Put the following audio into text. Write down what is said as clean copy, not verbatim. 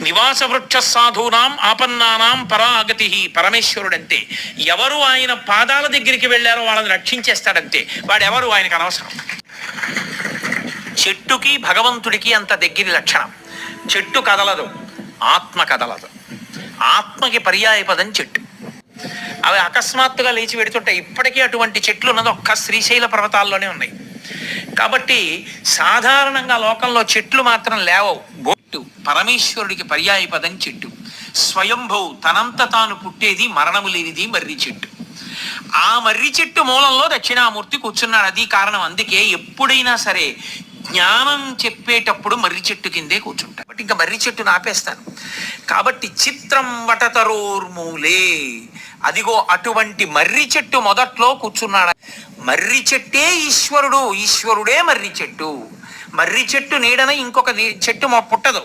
నివాస వృక్ష సాధూనాం ఆపన్నానాం పరాగతి పరమేశ్వరుడంతే. ఎవరు ఆయన పాదాల దగ్గరికి వెళ్ళారో వాళ్ళని రక్షించేస్తాడంతే. వాడెవరు ఆయనకు అనవసరం. చెట్టుకి భగవంతుడికి అంత దగ్గర లక్షణం. చెట్టు కదలదు, ఆత్మ కదలదు. ఆత్మకి పర్యాయపదం చెట్టు. అవి అకస్మాత్తుగా లేచి పెడుతుంటాయి. ఇప్పటికీ అటువంటి చెట్లు ఉన్నది ఒక్క శ్రీశైల పర్వతాల్లోనే ఉన్నాయి. కాబట్టి సాధారణంగా లోకంలో చెట్లు మాత్రం లేవవు. బొట్టు పరమేశ్వరుడికి పర్యాయపదం చెట్టు. స్వయంభూ తనంత తాను పుట్టేది మరణము లేనిది మర్రి చెట్టు. ఆ మర్రి చెట్టు మూలంలో దక్షిణామూర్తి కూర్చున్నాడు. అది కారణం. అందుకే ఎప్పుడైనా సరే జ్ఞానం చెప్పేటప్పుడు మర్రి చెట్టు కిందే కూర్చుంటాడు. బట్ ఇంకా మర్రి చెట్టును ఆపేస్తాను. కాబట్టి చిత్రం వటతరోర్మూలే, అదిగో అటువంటి మర్రి చెట్టు మొదట్లో కూర్చున్నాడు. మర్రి చెట్టే ఈశ్వరుడు, ఈశ్వరుడే మర్రి చెట్టు. మర్రి చెట్టు నీడన ఇంకొక చెట్టు పుట్టదు.